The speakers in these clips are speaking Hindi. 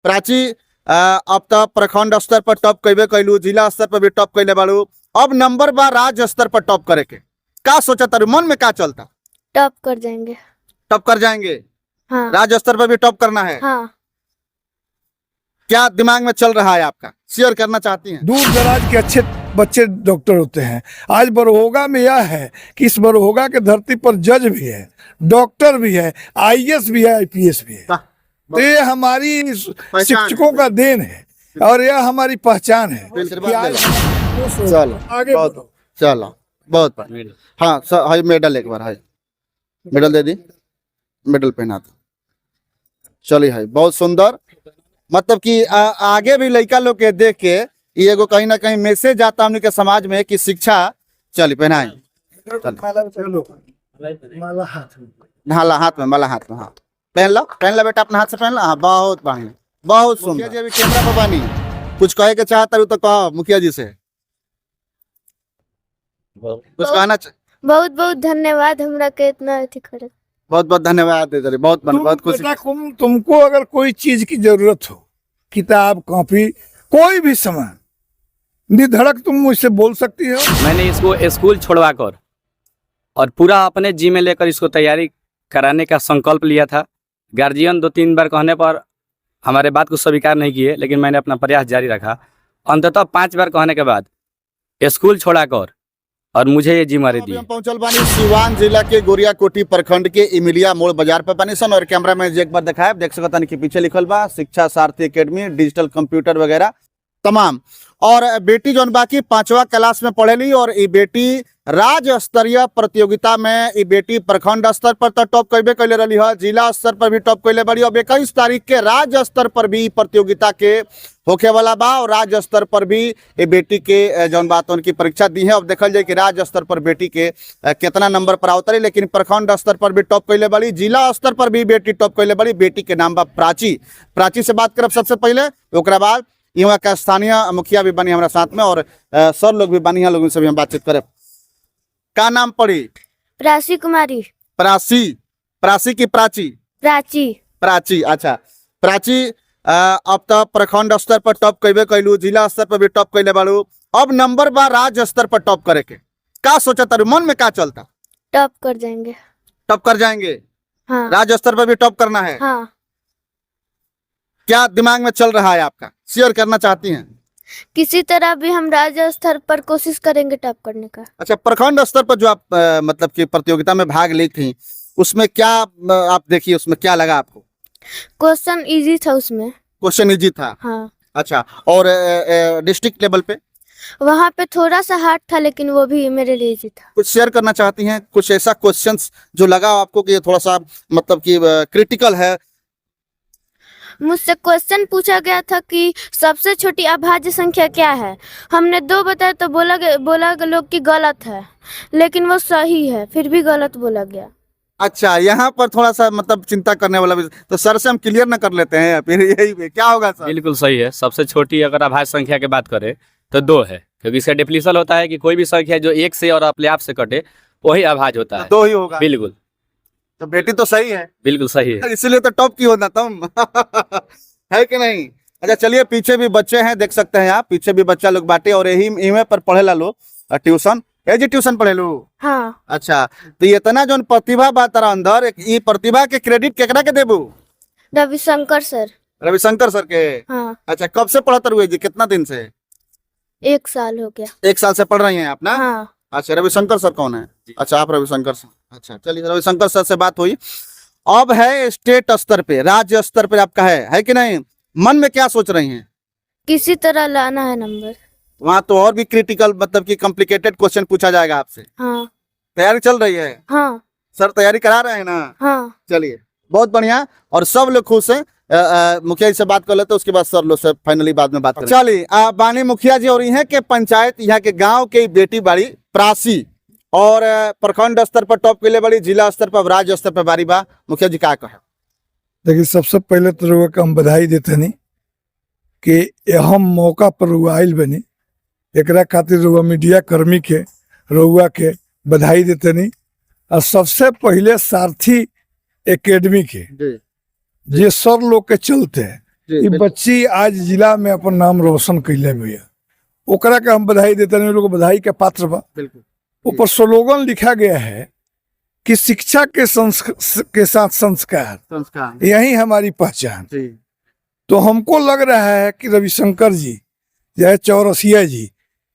प्राची अब तो प्रखंड स्तर पर टॉप कैबे कैलू, जिला स्तर पर भी टॉप कैले बाड़ू, अब नंबर बा राज्य स्तर पर टॉप करे के का सोचा तारू, मन में क्या चलता? टॉप कर जाएंगे। टॉप कर जाएंगे? हाँ। राज्य स्तर पर भी टॉप करना है? हाँ। क्या दिमाग में चल रहा है आपका, शेयर करना चाहती हैं? दूर दराज के अच्छे बच्चे डॉक्टर होते हैं। आज बरहोगा में यह है कि इस बरहोगा के धरती पर जज भी है, डॉक्टर भी है, आईएएस भी है, आईपीएस भी है। तो ये हमारी शिक्षकों का देन है और यह हमारी पहचान है कि आज चलो आगे बढ़ो। चलो बहुत बढ़िया। हाँ सर, हाई मेडल एक बार, हाई मेडल दे दी, मेडल पहना दो। चलिए हाई, बहुत सुंदर। मतलब कि आगे भी लड़का लोग के देख के ये एगो कहीं ना कहीं मैसेज आता हमने के समाज में कि शिक्षा। चलिए पहनाए, माला हाथ में, हाला हाथ में, माला हाथ में। हाँ पहन लो बेटा, अपना हाथ से पहन लो। हाँ बहुत बढ़िया, बहुत सुंदर। मुखिया जी अभी कैमरा पर बानी, कुछ कहे के चाहता हूँ तो कहो मुखिया जी से कुछ कहना। बहुत बहुत धन्यवाद हमरा के इतना अथी करे। बहुत बहुत धन्यवाद दे दे, बहुत बहुत खुशी। तुमको अगर कोई चीज की जरूरत हो, किताब कॉपी कोई भी सामान, निधड़क तुम मुझसे बोल सकती हो। मैंने इसको स्कूल छोड़वा कर और पूरा अपने जी में लेकर इसको तैयारी कराने का संकल्प लिया था। गार्जियन 2-3 बार कहने पर हमारे बात को स्वीकार नहीं किए, लेकिन मैंने अपना प्रयास जारी रखा। अंततः 5 बार कहने के बाद स्कूल छोड़ा कर और मुझे ये जिम्मेदारी दी। हम पहुंचल बानी सीवान जिला के गोरियाकोटी प्रखंड के इमिलिया मोड़ बाजार पर बानी सन, और कैमरा में एक बार दिखाए देख सकता कि पीछे लिखल बा शिक्षा सारथी एकेडमी, डिजिटल कंप्यूटर वगैरह तमाम। और बेटी जौन बाकी 5वां क्लास में पढ़ेली, और ये बेटी राज्य स्तरीय प्रतियोगिता में ये बेटी प्रखंड स्तर पर तो टॉप कैबे कैले रही है, जिला स्तर पर भी टॉप कैले बड़ी। अब 21 तारीख के राज्य स्तर पर भी प्रतियोगिता के होखे वाला बा, और राज्य स्तर पर भी ये बेटी के जौन बात उनकी परीक्षा दी है। अब देखल जाए कि राज्य स्तर पर बेटी के कितना नंबर पर उतरी, लेकिन प्रखंड स्तर पर भी टॉप कैले बड़ी, जिला स्तर पर भी बेटी टॉप कैले बड़ी। बेटी के नाम बा प्राची। प्राची से बात करब सबसे पहले, ओकरा बाद यहाँ का स्थानीय मुखिया भी बनी हमारा साथ में, और सर लोग भी बनी है, लोगों से भी हम बातचीत करें। का नाम पड़ी? प्राची कुमारी। प्राची की प्राची? प्राची। अच्छा प्राची, अब तो प्रखंड स्तर पर टॉप कैबे कैलू, जिला स्तर पर भी टॉप कैले बाड़ू, अब नंबर बा राज्य स्तर पर टॉप करे के का सोचा तारू, मन में क्या चलता? टॉप कर जाएंगे। टॉप कर जाएंगे? हाँ। राज्य स्तर पर भी टॉप करना है? हाँ। क्या दिमाग में चल रहा है आपका, शेयर करना चाहती हैं? किसी तरह भी हम राज्य स्तर पर कोशिश करेंगे टॉप करने का। अच्छा, प्रखंड स्तर पर जो आप मतलब कि प्रतियोगिता में भाग ली थी, उसमें क्या आप देखिए, उसमें क्या लगा आपको? क्वेश्चन इजी था उसमें। क्वेश्चन इजी था? हाँ। अच्छा, और डिस्ट्रिक्ट लेवल पे? वहाँ पे थोड़ा सा हार्ड था, लेकिन वो भी मेरे लिए इजी था। कुछ शेयर करना चाहती हैं, कुछ ऐसा क्वेश्चंस जो लगा आपको कि ये थोड़ा सा मतलब कि क्रिटिकल है? मुझसे क्वेश्चन पूछा गया था कि सबसे छोटी अभाज्य संख्या क्या है। हमने 2 बताया तो बोला लोग कि गलत है, लेकिन वो सही है, फिर भी गलत बोला गया। अच्छा, यहाँ पर थोड़ा सा मतलब चिंता करने वाला भी, तो सर से हम क्लियर ना कर लेते हैं, फिर यही क्या होगा सर? बिल्कुल सही है। सबसे छोटी अगर अभाज्य संख्या की बात करें तो 2 है, क्योंकि इसका डेफिनेशन होता है कि कोई भी संख्या जो 1 से और अपने आप से कटे वही अभाज्य होता है। 2 ही होगा? बिल्कुल। तो बेटी तो सही है? बिल्कुल सही है, इसलिए तो टॉप की होना तुम है कि नहीं? अच्छा चलिए, पीछे भी बच्चे हैं, देख सकते हैं आप, पीछे भी बच्चा लोग बाटे, और यही इमे पर पढ़े ला लो ट्यूशन। जी ट्यूशन पढ़े लो? हाँ। अच्छा, तो ये इतना जो प्रतिभा बा तारा अंदर, ये प्रतिभा के क्रेडिट केकरा के देबू? रविशंकर सर। रविशंकर सर के? हाँ। अच्छा, कब से पढ़त हुए जी, कितना दिन से? 1 साल हो गया। 1 साल से पढ़ रही हैं आप ना? हाँ। अच्छा, रविशंकर सर कौन है? अच्छा, आप रविशंकर सर। अच्छा चलिए, रविशंकर सर से बात हुई। अब है स्टेट स्तर पे, राज्य स्तर पे आपका है कि नहीं? मन में क्या सोच रही हैं? किसी तरह लाना है नंबर। वहाँ तो और भी क्रिटिकल मतलब कि कॉम्प्लिकेटेड क्वेश्चन पूछा जाएगा आपसे। हाँ। तैयारी चल रही है? हाँ। सर तैयारी करा रहे हैं ना? हाँ। चलिए बहुत बढ़िया, और सब लोग खुश हैं। मुखिया जी से बात कर लेते, उसके बाद सर लोग से फाइनली बाद में बात करें। चलिए, बानी मुखिया जी और यहाँ के पंचायत, यहाँ के गाँव के बेटी बाड़ी प्राची, और प्रखंड स्तर पर टॉप के लिए बड़ी, जिला स्तर पर, राज्य स्तर पर बारी बा। मुखिया जी क्या कहे? देखिए, सबसे पहले तो रुआ के हम बधाई देते नहीं कि हम मौका पर रुआ आइल बनी, एकरा खातिर रुआ मीडिया कर्मी के रुआ के बधाई देते नहीं। और सबसे पहले सारथी एकेडमी के जे सर लोग के चलते हैं, जी, ये बिल्कुल। बच्ची आज जिला में अपन नाम रोशन कैले भैया, ओकरा के हम बधाई देते हैं, लोग बधाई के पात्र बा। बिल्कुल ऊपर स्लोगन लिखा गया है कि शिक्षा के के साथ संस्कार, संस्कार। यही हमारी पहचान। जी तो हमको लग रहा है कि रविशंकर जी या चौरसिया जी,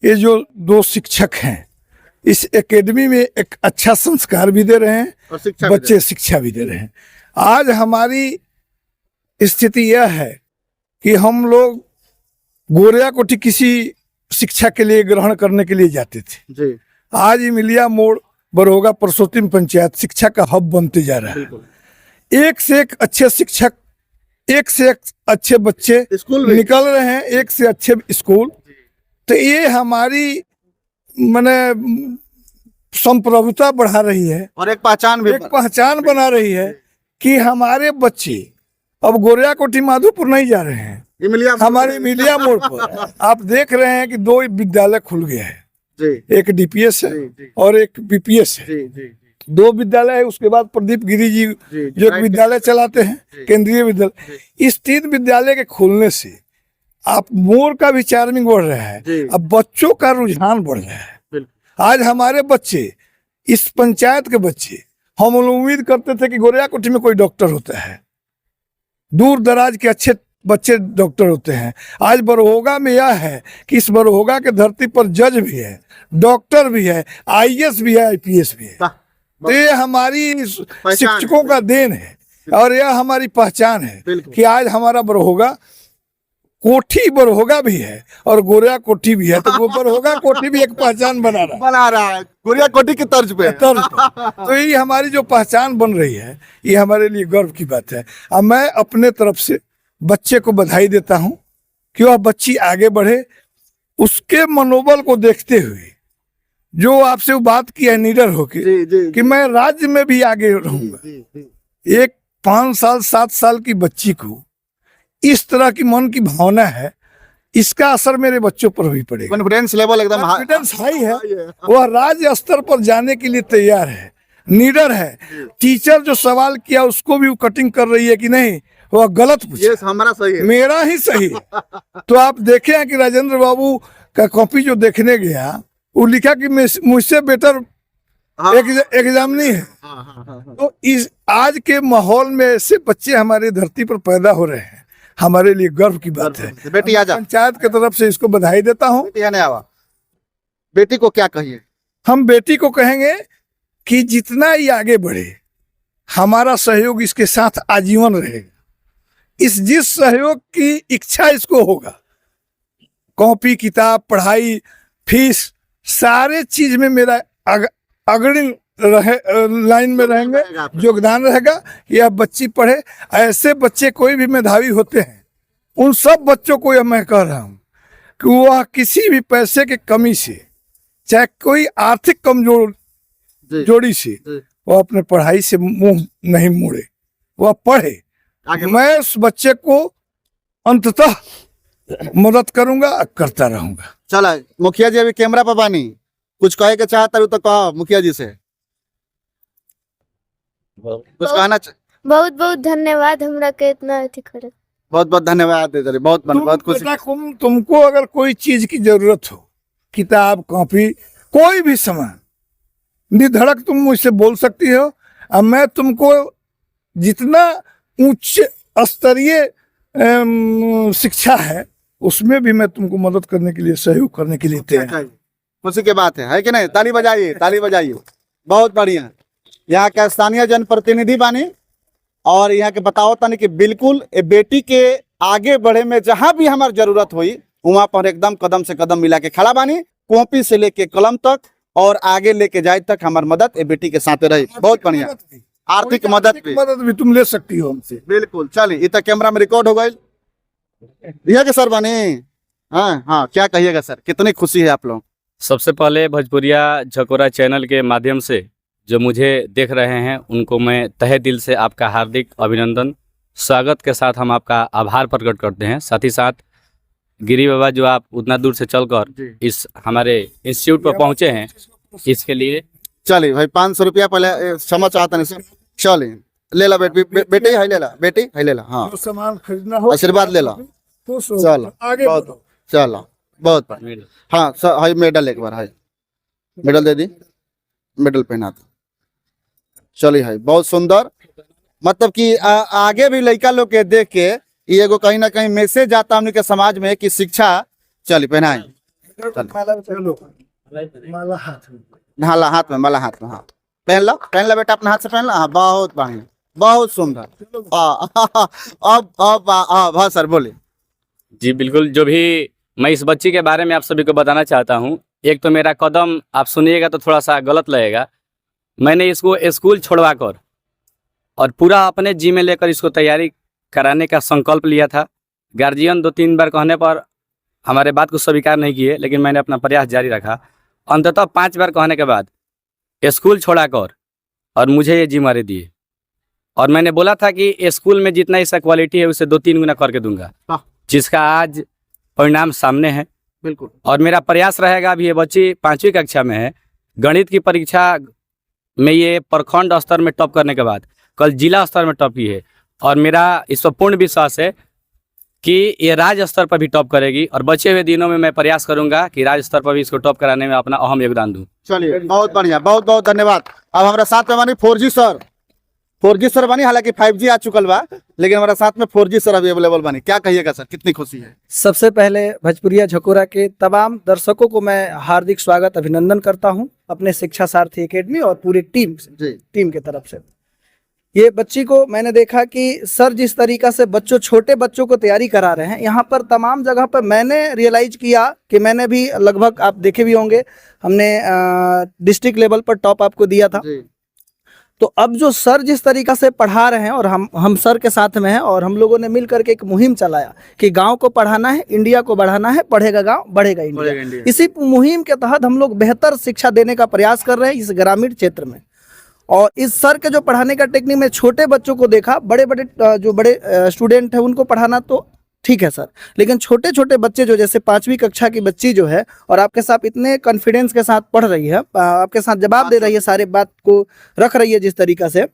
ये जो दो शिक्षक हैं, इस एकेडमी में एक अच्छा संस्कार भी दे रहे हैं, और शिक्षा भी बच्चे शिक्षा भी दे रहे हैं। आज हमारी स्थिति यह है कि हम लोग गोरिया कोठी किसी शिक्षा के लिए ग्रहण करने के लिए जाते थे। जी आज इमिलिया मोड़ बरोगा परसोत्तीम पंचायत शिक्षा का हब बनते जा रहा है। बिल्कुल। एक से एक अच्छे शिक्षक, एक से एक अच्छे बच्चे स्कूल भी निकल रहे हैं, एक से अच्छे स्कूल। तो ये हमारी माने संप्रभुता बढ़ा रही है, और एक पहचान भी एक पहचान बना रही है कि हमारे बच्चे अब गोरिया कोठी माधोपुर नहीं जा रहे हैं, इमिलिया हमारे मीडिया मोड़ पर आप देख रहे हैं कि दो विद्यालय खुल गए हैं, जी एक डीपीएस है जी जी और एक बीपीएस है। जी जी दो विद्यालय है। उसके बाद प्रदीप गिरी जी जी जो एक विद्यालय चलाते हैं, केंद्रीय विद्यालय। इस 3 विद्यालय के खुलने से आप मोर का भी चार्मिंग बढ़ रहा है, जी। अब बच्चों का रुझान बढ़ रहा है। बिल्कुल। आज हमारे बच्चे, इस पंचायत के बच्चे, हम लोग उम्मीद करते थे कि गोरिया कोठी में कोई डॉक्टर होता है, दूर दराज के अच्छे बच्चे डॉक्टर होते हैं। आज बरहोगा में यह है कि इस बरहोगा के धरती पर जज भी है, डॉक्टर भी है, आईएएस भी है, आईपीएस भी है। वाह, तो ये हमारी शिक्षकों का देन है और यह हमारी पहचान है बिल्कुल। कि आज हमारा बरहोगा कोठी बरहोगा भी है और गोरिया कोठी भी है। तो वो बरहोगा कोठी भी एक पहचान बना रहा है गोरिया कोठी की तर्ज पे। है तर्ज पर। तो ये हमारी जो पहचान बन रही है, ये हमारे लिए गर्व की बात है। अब मैं अपने तरफ से बच्चे को बधाई देता हूं कि वह बच्ची आगे बढ़े, उसके मनोबल को देखते हुए जो आपसे वो बात की है निडर होके जी जी कि मैं राज्य में भी आगे रहूंगा। जी जी एक 5 साल 7 साल की बच्ची को इस तरह की मन की भावना है, इसका असर मेरे बच्चों पर भी पड़ेगा। कॉन्फिडेंस लेवल एकदम कॉन्फिडेंस हाई है, वह राज्य स्तर पर जाने के लिए तैयार है, निडर है। टीचर जो सवाल किया उसको भी वो कटिंग कर रही है कि नहीं वह गलत पूछा, ये हमारा सही है। मेरा ही सही है। तो आप देखे हैं कि राजेंद्र बाबू का कॉपी जो देखने गया, वो लिखा कि मुझसे बेटर हाँ। एग्जाम नहीं है। हाँ, हाँ, हाँ, हाँ। तो इस आज के माहौल में ऐसे बच्चे हमारे धरती पर पैदा हो रहे हैं, हमारे लिए गर्व की बात है। बेटी आजा, पंचायत की तरफ से इसको बधाई देता हूं। बेटी आने आवा। बेटी को क्या कहिए? हम बेटी को कहेंगे कि जितना ही आगे बढ़े, हमारा सहयोग इसके साथ आजीवन रहेगा। जिस सहयोग की इच्छा इसको होगा, कॉपी किताब पढ़ाई फीस सारे चीज में मेरा अग्रणी लाइन में रहेंगे, योगदान रहेगा। यह बच्ची पढ़े, ऐसे बच्चे कोई भी मेधावी होते हैं, उन सब बच्चों को यह मैं कह रहा हूं कि वह किसी भी पैसे के कमी से, चाहे कोई आर्थिक कमजोर जी, जोड़ी से, जी। वह अपने पढ़ाई से मुंह नहीं मोड़े, वह पढ़े। आगे मैं उस बच्चे को अंततः मदद करूंगा, करता रहूंगा। चला मुखिया जी अभी कैमरा पर बानी, कुछ कहे के चाहता तो कहो मुखिया जी से, कुछ कहना बहुत बहुत धन्यवाद हमरा के इतना अथी करे। बहुत बहुत धन्यवाद दे रही, बहुत खुशी। बेटा, तुमको अगर कोई चीज की जरूरत हो, किताब कॉपी कोई भी सामान, निधड़क तुम मुझसे बोल सकती हो। अब मैं तुमको जितना उच्च स्तरीय शिक्षा है उसमें भी मैं तुमको मदद करने के लिए, सहयोग करने के लिए तैयार हूं। खुशी की बात है कि नहीं? ताली बजाइए, ताली बजाइए। बहुत बढ़िया। यहाँ का स्थानीय जनप्रतिनिधि बानी और यहाँ के बताओ तनी कि बिल्कुल ए बेटी के आगे बढ़े में जहां भी हमारी जरूरत हुई वहां पर एकदम कदम से कदम मिला के खड़ा बानी, कॉपी से लेके कलम तक और आगे लेके जाए तक हमारी मदद ए बेटी के साथ रही। बहुत बढ़िया। आर्थिक मदद भी तुम ले सकती हो हमसे। बिल्कुल। चलिए, ये तो कैमरा में रिकॉर्ड हो गई। यह के सर बने। हाँ हाँ, क्या कहिएगा सर, कितनी खुशी है आप लोग? सबसे पहले भोजपुरिया झकोरा चैनल के माध्यम से जो मुझे देख रहे हैं उनको मैं तहे दिल से आपका हार्दिक अभिनंदन, स्वागत के साथ हम आपका आभार प्रकट करते हैं। साथ ही साथ गिरी बाबा जो आप उतना दूर से चलकर इस हमारे इंस्टीट्यूट पर पहुंचे हैं, इसके लिए चलिए भाई 500 रुपया पहले क्षमा चाहता नहीं सर। चलिए ले ला बेटी है ले ला, बेटी है ले ला। हाँ जो सामान खरीदना हो आशीर्वाद ले ला। खुश हो, चलो आगे बहुत बढ़ो। चलो बहुत बढ़िया। हाँ है मेडल, एक बार है मेडल दे दी, मेडल पहना दो। चलिए है बहुत सुंदर। मतलब कि आगे भी लड़का लोग के देख के ये एगो कहीं ना कहीं मैसेज आता हमने के समाज में कि शिक्षा। चलिए पहनाए, चलो माला हाथ में। हाला हाथ में, माला हाथ में। हाँ पहन लो बेटा, अपने हाथ से पहन लो। हाँ बहुत बढ़िया, बहुत सुंदर। अब हाँ सर बोले। जी बिल्कुल, जो भी मैं इस बच्ची के बारे में आप सभी को बताना चाहता हूँ, एक तो मेरा कदम आप सुनिएगा तो थोड़ा सा गलत लगेगा। मैंने इसको स्कूल छुड़वा कर और पूरा अपने जी में लेकर इसको तैयारी कराने का संकल्प लिया था। गार्जियन 2-3 बार कहने पर हमारे बात को स्वीकार नहीं किए, लेकिन मैंने अपना प्रयास जारी रखा। अंततः 5 बार कहने के बाद स्कूल छोड़ाकर और मुझे ये जिम्मेदारी दिए, और मैंने बोला था कि स्कूल में जितना इसका क्वालिटी है उसे 2-3 गुना करके दूंगा, जिसका आज परिणाम सामने है। बिल्कुल। और मेरा प्रयास रहेगा, अभी ये बच्ची 5वीं कक्षा में है, गणित की परीक्षा में ये प्रखंड स्तर में टॉप करने के बाद कल जिला स्तर में टॉप की है, और मेरा इस पर पूर्ण विश्वास है कि ये राज्य स्तर पर भी टॉप करेगी। और बचे हुए दिनों में मैं प्रयास करूंगा कि राज्य स्तर पर भी इसको टॉप कराने में अपना अहम योगदान दूं। चलिए बहुत बढ़िया, बहुत बहुत धन्यवाद। अब हमारा साथ में बानी 4G सर, 4G सर बानी, हालांकि 5G आ चुकल बा, लेकिन हमारा साथ में 4G सर अभी अवेलेबल बानी। क्या कहिएगा सर, कितनी खुशी है। सबसे पहले भोजपुरिया झकोरा के तमाम दर्शकों को मैं हार्दिक स्वागत अभिनंदन करता हूं अपने शिक्षा सारथी एकेडमी और पूरी टीम की तरफ से। ये बच्ची को मैंने देखा कि सर जिस तरीका से छोटे बच्चों को तैयारी करा रहे हैं, यहाँ पर तमाम जगह पर मैंने रियलाइज किया कि मैंने भी लगभग, आप देखे भी होंगे, हमने डिस्ट्रिक्ट लेवल पर टॉप आपको दिया था। तो अब जो सर जिस तरीका से पढ़ा रहे हैं और हम सर के साथ में हैं, और हम लोगों ने मिल करके एक मुहिम चलाया कि गांव को पढ़ाना है, इंडिया को बढ़ाना है, पढ़ेगा गांव बढ़ेगा इंडिया। इसी मुहिम के तहत हम लोग बेहतर शिक्षा देने का प्रयास कर रहे हैं इस ग्रामीण क्षेत्र में। और इस सर के जो पढ़ाने का टेक्निक में छोटे बच्चों को देखा, जो बड़े स्टूडेंट हैं उनको पढ़ाना तो ठीक है सर, लेकिन छोटे छोटे बच्चे जो जैसे 5वीं कक्षा की बच्ची जो है और आपके साथ इतने कॉन्फिडेंस के साथ पढ़ रही है, आपके साथ जवाब दे रही है, सारे बात को रख रही है जिस तरीका से,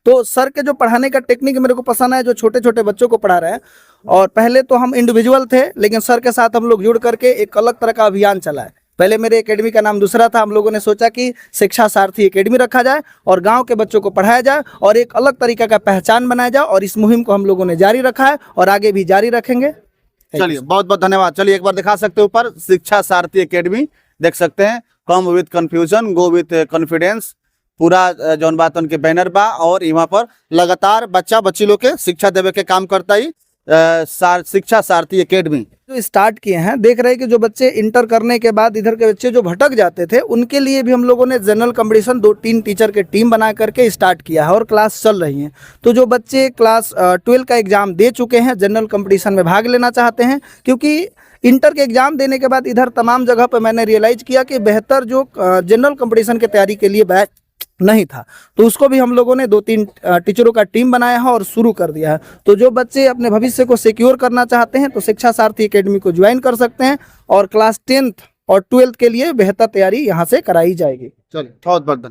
तो सर के जो पढ़ाने का टेक्निक मेरे को पसंद है, जो छोटे छोटे बच्चों को पढ़ा रहे हैं। और पहले तो हम इंडिविजुअल थे, लेकिन सर के साथ हम लोग जुड़ करके एक अलग तरह का अभियान चलाए। पहले मेरे एकेडमी का नाम दूसरा था, हम लोगों ने सोचा कि शिक्षा सारथी एकेडमी रखा जाए और गांव के बच्चों को पढ़ाया जाए और एक अलग तरीका का पहचान बनाया जाए, और इस मुहिम को हम लोगों ने जारी रखा है और आगे भी जारी रखेंगे। चलिए बहुत बहुत धन्यवाद। चलिए एक बार दिखा सकते हैं ऊपर, शिक्षा सारथी एकेडमी देख सकते हैं। Come with confusion, go with confidence, पूरा जौन बात उनके बैनर बा, और यहाँ पर लगातार बच्ची लोग के शिक्षा देवे के काम करता ही शिक्षा सारथी एकेडमी जो स्टार्ट किए हैं। देख रहे हैं कि जो बच्चे इंटर करने के बाद इधर के बच्चे जो भटक जाते थे, उनके लिए भी हम लोगों ने जनरल कंपटीशन 2-3 टीचर के टीम बना करके स्टार्ट किया है और क्लास चल रही हैं। तो जो बच्चे क्लास 12 का एग्जाम दे चुके हैं, जनरल कंपटीशन में भाग लेना चाहते हैं, क्योंकि इंटर के एग्जाम देने के बाद इधर तमाम जगह पर मैंने रियलाइज किया कि बेहतर जो जनरल कंपटीशन की तैयारी के लिए बैच नहीं था, तो उसको भी हम लोगों ने 2-3 टीचरों का टीम बनाया है और शुरू कर दिया है। तो जो बच्चे अपने भविष्य को सिक्योर करना चाहते हैं तो शिक्षा सारथी एकेडमी को ज्वाइन कर सकते हैं, और क्लास 10th और 12th के लिए बेहतर तैयारी यहाँ से कराई जाएगी। चलिए बहुत बहुत धन्यवाद।